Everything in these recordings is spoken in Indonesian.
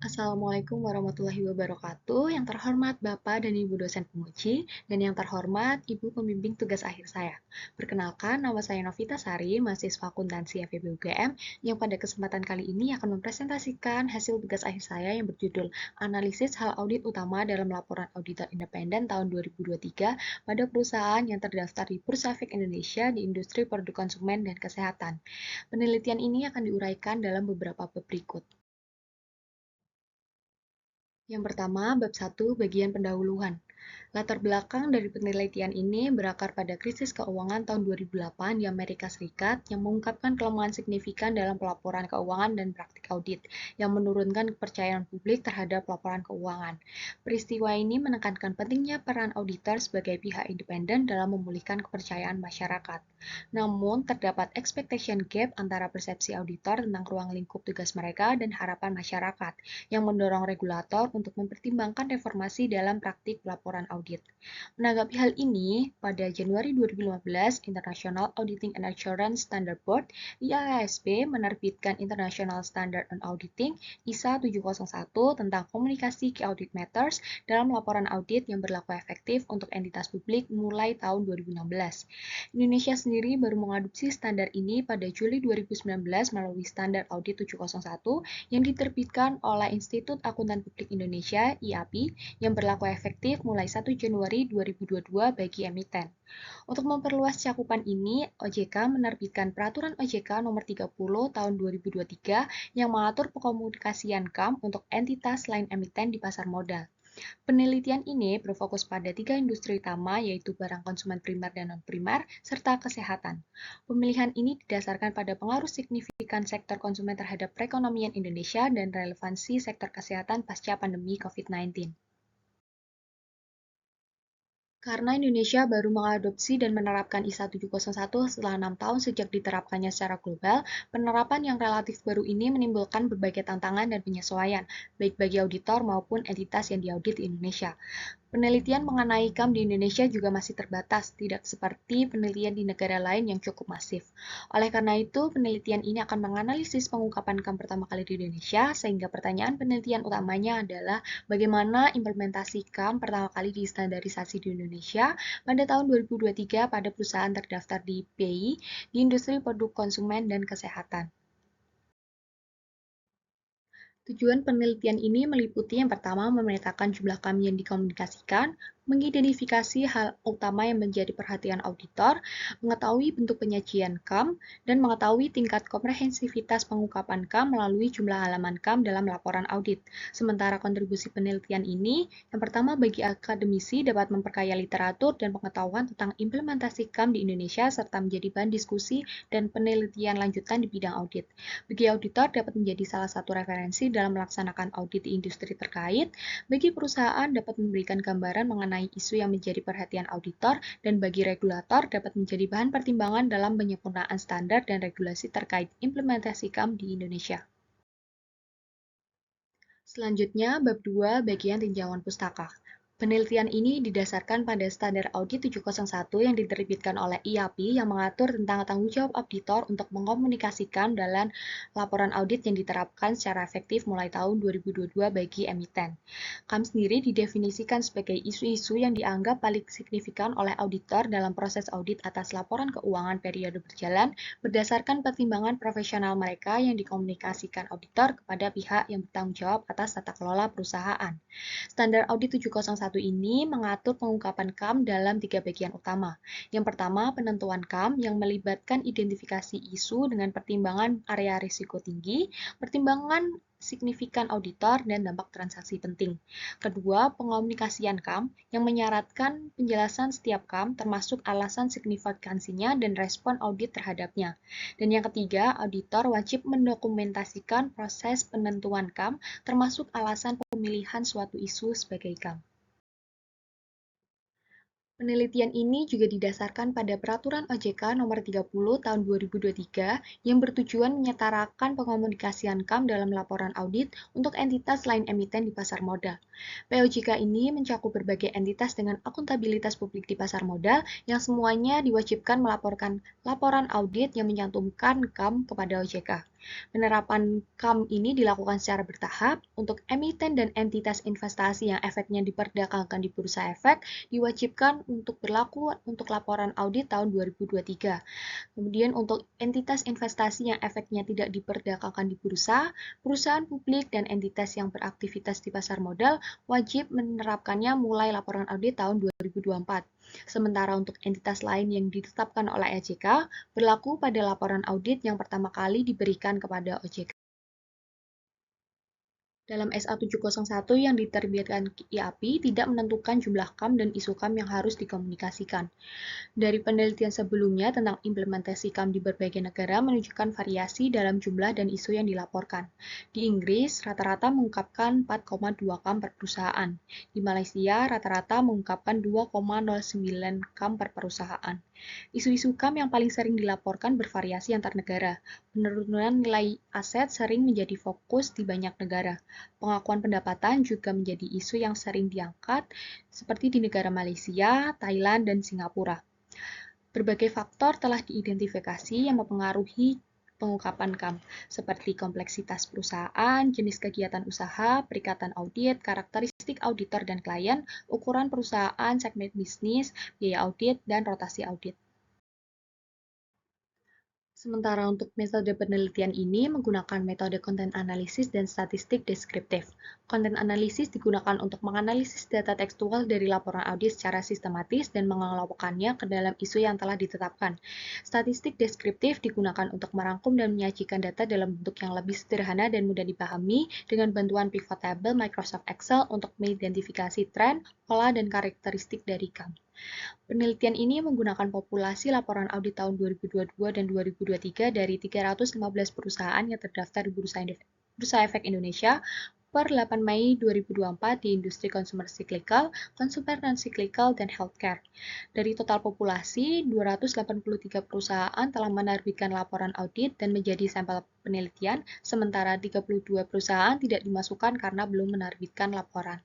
Assalamualaikum warahmatullahi wabarakatuh. Yang terhormat Bapak dan Ibu dosen penguji, dan yang terhormat Ibu pembimbing tugas akhir saya. Perkenalkan, nama saya Novita Sari, mahasiswa akuntansi FEB UGM, yang pada kesempatan kali ini akan mempresentasikan hasil tugas akhir saya yang berjudul Analisis Hal Audit Utama dalam Laporan Auditor Independen tahun 2023 pada perusahaan yang terdaftar di Bursa Efek Indonesia di industri produk konsumen dan kesehatan. Penelitian ini akan diuraikan dalam beberapa bab berikut. Yang pertama, bab 1, bagian pendahuluan. Latar belakang dari penelitian ini berakar pada krisis keuangan tahun 2008 di Amerika Serikat yang mengungkapkan kelemahan signifikan dalam pelaporan keuangan dan praktik audit yang menurunkan kepercayaan publik terhadap laporan keuangan. Peristiwa ini menekankan pentingnya peran auditor sebagai pihak independen dalam memulihkan kepercayaan masyarakat. Namun, terdapat expectation gap antara persepsi auditor tentang ruang lingkup tugas mereka dan harapan masyarakat yang mendorong regulator untuk mempertimbangkan reformasi dalam praktik laporan audit. Menanggapi hal ini, pada Januari 2015, International Auditing and Assurance Standard Board (IASB) menerbitkan International Standard on Auditing ISA 701 tentang komunikasi Key Audit Matters dalam laporan audit yang berlaku efektif untuk entitas publik mulai tahun 2016. Indonesia sendiri baru mengadopsi standar ini pada Juli 2019 melalui Standar Audit 701 yang diterbitkan oleh Institut Akuntan Publik Indonesia (IAPI) yang berlaku efektif mulai 1 Januari 2022 bagi emiten. Untuk memperluas cakupan ini, OJK menerbitkan Peraturan OJK Nomor 30 Tahun 2023 yang mengatur pekomunikasian KAM untuk entitas lain emiten di pasar modal. Penelitian ini berfokus pada 3 industri utama, yaitu barang konsumen primer dan non-primer, serta kesehatan. Pemilihan ini didasarkan pada pengaruh signifikan sektor konsumen terhadap perekonomian Indonesia dan relevansi sektor kesehatan pasca pandemi COVID-19. Karena Indonesia baru mengadopsi dan menerapkan ISA 701 setelah 6 tahun sejak diterapkannya secara global, penerapan yang relatif baru ini menimbulkan berbagai tantangan dan penyesuaian, baik bagi auditor maupun entitas yang diaudit di Indonesia. Penelitian mengenai KAM di Indonesia juga masih terbatas, tidak seperti penelitian di negara lain yang cukup masif. Oleh karena itu, penelitian ini akan menganalisis pengungkapan KAM pertama kali di Indonesia, sehingga pertanyaan penelitian utamanya adalah bagaimana implementasi KAM pertama kali distandarisasi di Indonesia pada tahun 2023 pada perusahaan terdaftar di BI di industri produk konsumen dan kesehatan. Tujuan penelitian ini meliputi yang pertama memetakan jumlah KAM yang dikomunikasikan, mengidentifikasi hal utama yang menjadi perhatian auditor, mengetahui bentuk penyajian KAM, dan mengetahui tingkat komprehensivitas pengungkapan KAM melalui jumlah halaman KAM dalam laporan audit. Sementara kontribusi penelitian ini, yang pertama bagi akademisi dapat memperkaya literatur dan pengetahuan tentang implementasi KAM di Indonesia serta menjadi bahan diskusi dan penelitian lanjutan di bidang audit. Bagi auditor dapat menjadi salah satu referensi dalam melaksanakan audit di industri terkait. Bagi perusahaan dapat memberikan gambaran mengenai isu yang menjadi perhatian auditor, dan bagi regulator dapat menjadi bahan pertimbangan dalam penyempurnaan standar dan regulasi terkait implementasi KAM di Indonesia. Selanjutnya, bab 2, bagian tinjauan pustaka. Penelitian ini didasarkan pada Standar Audit 701 yang diterbitkan oleh IAPI yang mengatur tentang tanggung jawab auditor untuk mengkomunikasikan dalam laporan audit yang diterapkan secara efektif mulai tahun 2022 bagi emiten. KAM sendiri didefinisikan sebagai isu-isu yang dianggap paling signifikan oleh auditor dalam proses audit atas laporan keuangan periode berjalan berdasarkan pertimbangan profesional mereka yang dikomunikasikan auditor kepada pihak yang bertanggung jawab atas tata kelola perusahaan. Standar Audit 701 ini mengatur pengungkapan KAM dalam 3 bagian utama. Yang pertama, penentuan KAM yang melibatkan identifikasi isu dengan pertimbangan area risiko tinggi, pertimbangan signifikan auditor, dan dampak transaksi penting. Kedua, pengomunikasian KAM yang menyaratkan penjelasan setiap KAM termasuk alasan signifikansinya dan respon audit terhadapnya. Dan yang ketiga, auditor wajib mendokumentasikan proses penentuan KAM termasuk alasan pemilihan suatu isu sebagai KAM. Penelitian ini juga didasarkan pada Peraturan OJK Nomor 30 Tahun 2023 yang bertujuan menyetarakan pengomunikasian KAM dalam laporan audit untuk entitas lain emiten di pasar modal. POJK ini mencakup berbagai entitas dengan akuntabilitas publik di pasar modal yang semuanya diwajibkan melaporkan laporan audit yang mencantumkan KAM kepada OJK. Penerapan KAM ini dilakukan secara bertahap untuk emiten dan entitas investasi yang efeknya diperdagangkan di bursa efek diwajibkan untuk berlaku untuk laporan audit tahun 2023. Kemudian untuk entitas investasi yang efeknya tidak diperdagangkan di bursa, perusahaan publik dan entitas yang beraktivitas di pasar modal wajib menerapkannya mulai laporan audit tahun 2024. Sementara untuk entitas lain yang ditetapkan oleh OJK, berlaku pada laporan audit yang pertama kali diberikan kepada OJK. Dalam SA 701 yang diterbitkan IAPI tidak menentukan jumlah KAM dan isu KAM yang harus dikomunikasikan. Dari penelitian sebelumnya tentang implementasi KAM di berbagai negara menunjukkan variasi dalam jumlah dan isu yang dilaporkan. Di Inggris, rata-rata mengungkapkan 4,2 KAM per perusahaan. Di Malaysia, rata-rata mengungkapkan 2,09 KAM per perusahaan. Isu-isu KAM yang paling sering dilaporkan bervariasi antar negara. Penurunan nilai aset sering menjadi fokus di banyak negara. Pengakuan pendapatan juga menjadi isu yang sering diangkat, seperti di negara Malaysia, Thailand, dan Singapura. Berbagai faktor telah diidentifikasi yang mempengaruhi pengungkapan KAM, seperti kompleksitas perusahaan, jenis kegiatan usaha, perikatan audit, karakteristik auditor dan klien, ukuran perusahaan, segmen bisnis, biaya audit, dan rotasi audit. Sementara untuk metode penelitian ini menggunakan metode konten analisis dan statistik deskriptif. Konten analisis digunakan untuk menganalisis data tekstual dari laporan audit secara sistematis dan mengelompokkannya ke dalam isu yang telah ditetapkan. Statistik deskriptif digunakan untuk merangkum dan menyajikan data dalam bentuk yang lebih sederhana dan mudah dipahami dengan bantuan pivot table Microsoft Excel untuk mengidentifikasi tren, pola, dan karakteristik dari KAM. Penelitian ini menggunakan populasi laporan audit tahun 2022 dan 2023 dari 315 perusahaan yang terdaftar di Bursa Efek Indonesia per 8 Mei 2024 di industri consumer cyclical, consumer non-cyclical, dan healthcare. Dari total populasi, 283 perusahaan telah menerbitkan laporan audit dan menjadi sampel penelitian, sementara 32 perusahaan tidak dimasukkan karena belum menerbitkan laporan.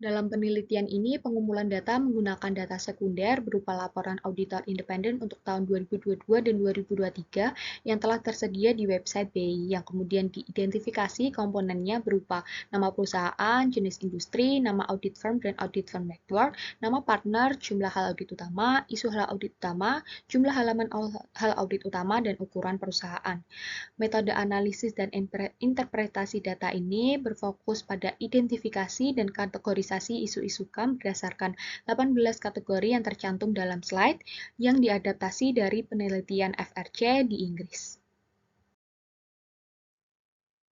Dalam penelitian ini, pengumpulan data menggunakan data sekunder berupa laporan auditor independen untuk tahun 2022 dan 2023 yang telah tersedia di website BI, yang kemudian diidentifikasi komponennya berupa nama perusahaan, jenis industri, nama audit firm dan audit firm network, nama partner, jumlah hal audit utama, isu hal audit utama, jumlah halaman hal audit utama, dan ukuran perusahaan. Metode analisis dan interpretasi data ini berfokus pada identifikasi dan kategorisasi isu-isu KAM berdasarkan 18 kategori yang tercantum dalam slide yang diadaptasi dari penelitian FRC di Inggris.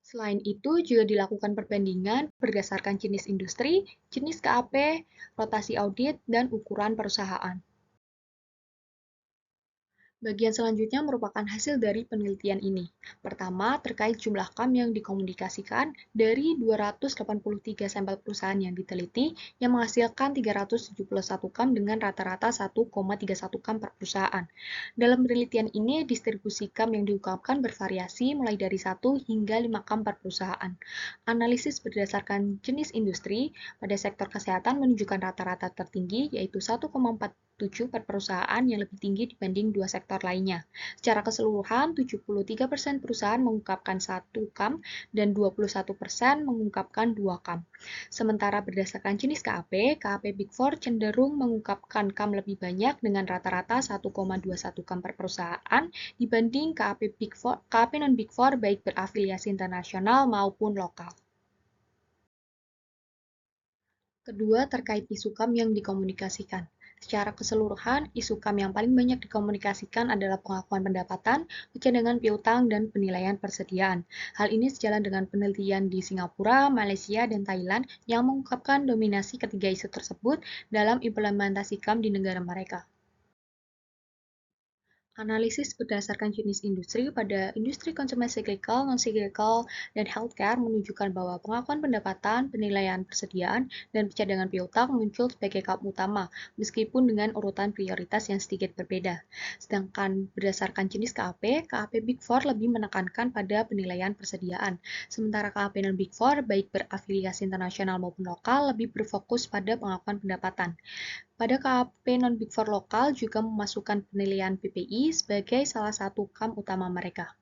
Selain itu, juga dilakukan perbandingan berdasarkan jenis industri, jenis KAP, rotasi audit, dan ukuran perusahaan. Bagian selanjutnya merupakan hasil dari penelitian ini. Pertama, terkait jumlah KAM yang dikomunikasikan dari 283 sampel perusahaan yang diteliti yang menghasilkan 371 KAM dengan rata-rata 1,31 KAM per perusahaan. Dalam penelitian ini, distribusi KAM yang diungkapkan bervariasi mulai dari 1 hingga 5 KAM per perusahaan. Analisis berdasarkan jenis industri pada sektor kesehatan menunjukkan rata-rata tertinggi yaitu 1,47 per perusahaan yang lebih tinggi dibanding dua sektor lainnya. Secara keseluruhan, 73% perusahaan mengungkapkan 1 KAM dan 21% mengungkapkan 2 KAM. Sementara berdasarkan jenis KAP, KAP Big Four cenderung mengungkapkan KAM lebih banyak dengan rata-rata 1,21 KAM per perusahaan dibanding KAP non Big Four baik berafiliasi internasional maupun lokal. Kedua, terkait isu KAM yang dikomunikasikan. Secara keseluruhan, isu KAM yang paling banyak dikomunikasikan adalah pengakuan pendapatan, kecenderungan piutang, dan penilaian persediaan. Hal ini sejalan dengan penelitian di Singapura, Malaysia, dan Thailand yang mengungkapkan dominasi ketiga isu tersebut dalam implementasi KAM di negara mereka. Analisis berdasarkan jenis industri pada industri consumer cyclical, non-cyclical, dan healthcare menunjukkan bahwa pengakuan pendapatan, penilaian persediaan, dan cadangan piutang muncul sebagai KAP utama, meskipun dengan urutan prioritas yang sedikit berbeda. Sedangkan berdasarkan jenis KAP Big Four lebih menekankan pada penilaian persediaan, sementara KAP non-Big Four, baik berafiliasi internasional maupun lokal, lebih berfokus pada pengakuan pendapatan. Pada KAP non-Big Four lokal juga memasukkan penilaian PPI PPI sebagai salah satu KAM utama mereka.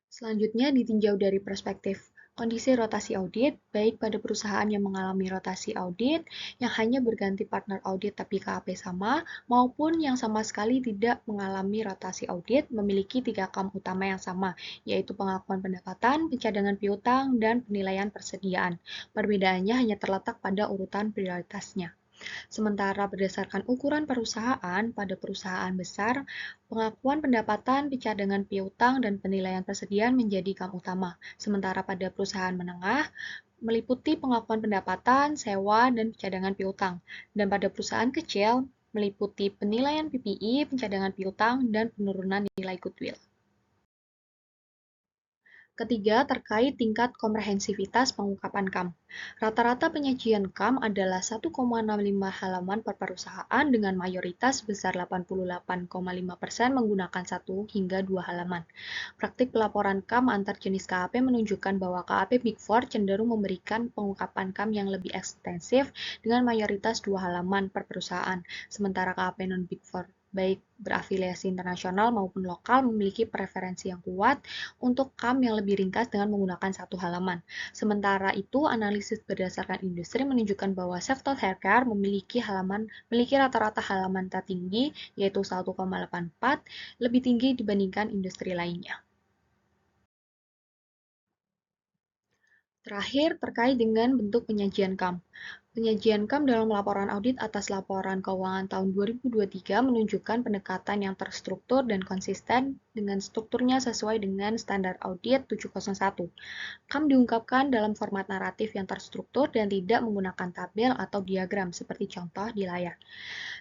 Selanjutnya ditinjau dari perspektif kondisi rotasi audit, baik pada perusahaan yang mengalami rotasi audit, yang hanya berganti partner audit tapi KAP sama, maupun yang sama sekali tidak mengalami rotasi audit, memiliki 3 KAM utama yang sama, yaitu pengakuan pendapatan, pencadangan piutang, dan penilaian persediaan. Perbedaannya hanya terletak pada urutan prioritasnya. Sementara berdasarkan ukuran perusahaan, pada perusahaan besar, pengakuan pendapatan, pencadangan piutang, dan penilaian persediaan menjadi KAM utama. Sementara pada perusahaan menengah, meliputi pengakuan pendapatan, sewa, dan pencadangan piutang. Dan pada perusahaan kecil, meliputi penilaian PPI, pencadangan piutang, dan penurunan nilai goodwill. Ketiga, terkait tingkat komprehensivitas pengungkapan KAM. Rata-rata penyajian KAM adalah 1,65 halaman per perusahaan dengan mayoritas sebesar 88,5% menggunakan 1 hingga 2 halaman. Praktik pelaporan KAM antar jenis KAP menunjukkan bahwa KAP Big Four cenderung memberikan pengungkapan KAM yang lebih ekstensif dengan mayoritas 2 halaman per perusahaan, sementara KAP non-Big Four baik berafiliasi internasional maupun lokal memiliki preferensi yang kuat untuk KAM yang lebih ringkas dengan menggunakan 1 halaman. Sementara itu, analisis berdasarkan industri menunjukkan bahwa sektor healthcare memiliki rata-rata halaman tertinggi, yaitu 1,84, lebih tinggi dibandingkan industri lainnya. Terakhir, terkait dengan bentuk penyajian KAM. Penyajian KAM dalam laporan audit atas laporan keuangan tahun 2023 menunjukkan pendekatan yang terstruktur dan konsisten dengan strukturnya sesuai dengan standar audit 701. KAM diungkapkan dalam format naratif yang terstruktur dan tidak menggunakan tabel atau diagram seperti contoh di layar.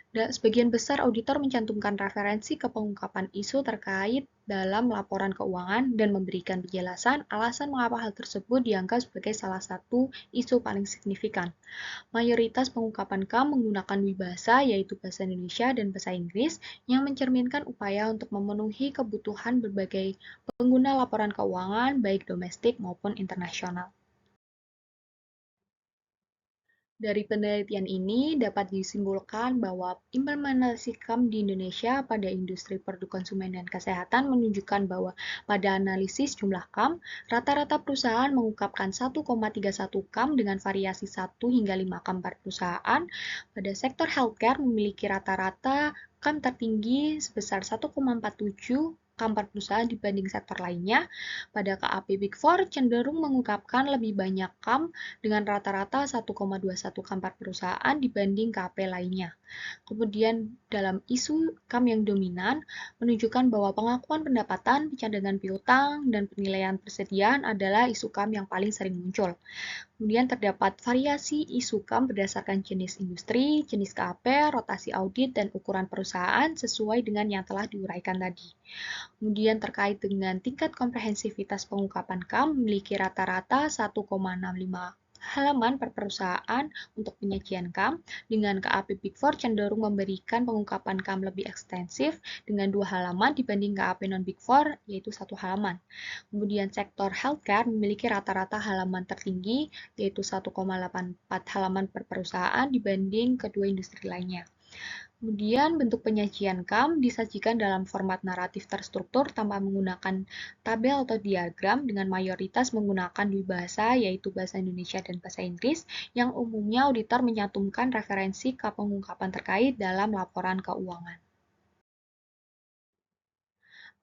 Sebagian besar auditor mencantumkan referensi ke pengungkapan isu terkait dalam laporan keuangan dan memberikan penjelasan alasan mengapa hal tersebut dianggap sebagai salah satu isu paling signifikan. Mayoritas pengungkapan KAM menggunakan wibahasa, yaitu bahasa Indonesia dan bahasa Inggris, yang mencerminkan upaya untuk memenuhi kebutuhan berbagai pengguna laporan keuangan, baik domestik maupun internasional. Dari penelitian ini dapat disimpulkan bahwa implementasi KAM di Indonesia pada industri produk konsumen dan kesehatan menunjukkan bahwa pada analisis jumlah KAM, rata-rata perusahaan mengungkapkan 1,31 KAM dengan variasi 1 hingga 5 KAM per perusahaan. Pada sektor healthcare memiliki rata-rata KAM tertinggi sebesar 1,47 KAM per perusahaan dibanding sektor lainnya. Pada KAP Big Four cenderung mengungkapkan lebih banyak KAM dengan rata-rata 1,21 KAM per perusahaan dibanding KAP lainnya. Kemudian dalam isu KAM yang dominan menunjukkan bahwa pengakuan pendapatan, pencadangan piutang, dan penilaian persediaan adalah isu KAM yang paling sering muncul. Kemudian terdapat variasi isu KAM berdasarkan jenis industri, jenis KAP, rotasi audit, dan ukuran perusahaan sesuai dengan yang telah diuraikan tadi. Kemudian terkait dengan tingkat komprehensivitas pengungkapan KAM memiliki rata-rata 1,65 halaman per perusahaan untuk penyajian KAM, dengan KAP Big Four cenderung memberikan pengungkapan KAM lebih ekstensif dengan 2 halaman dibanding KAP non-Big Four, yaitu 1 halaman. Kemudian sektor healthcare memiliki rata-rata halaman tertinggi, yaitu 1,84 halaman per perusahaan dibanding kedua industri lainnya. Kemudian bentuk penyajian KAM disajikan dalam format naratif terstruktur tanpa menggunakan tabel atau diagram dengan mayoritas menggunakan dua bahasa, yaitu bahasa Indonesia dan bahasa Inggris, yang umumnya auditor menyantumkan referensi ke pengungkapan terkait dalam laporan keuangan.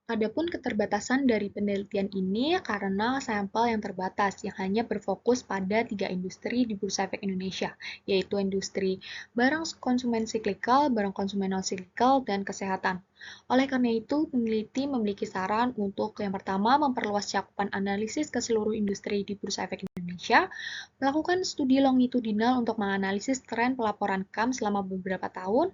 Adapun keterbatasan dari penelitian ini karena sampel yang terbatas yang hanya berfokus pada 3 industri di Bursa Efek Indonesia, yaitu industri barang konsumen siklikal, barang konsumen non-siklikal, dan kesehatan. Oleh karena itu, peneliti memiliki saran untuk yang pertama memperluas cakupan analisis ke seluruh industri di Bursa Efek Indonesia, melakukan studi longitudinal untuk menganalisis tren pelaporan KAM selama beberapa tahun,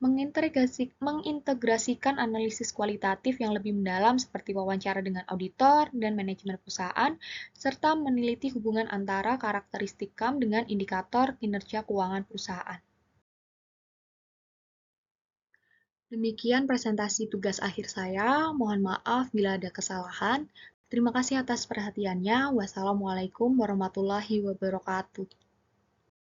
mengintegrasikan analisis kualitatif yang lebih mendalam seperti wawancara dengan auditor dan manajemen perusahaan, serta meneliti hubungan antara karakteristik KAM dengan indikator kinerja keuangan perusahaan. Demikian presentasi tugas akhir saya. Mohon maaf bila ada kesalahan. Terima kasih atas perhatiannya. Wassalamualaikum warahmatullahi wabarakatuh.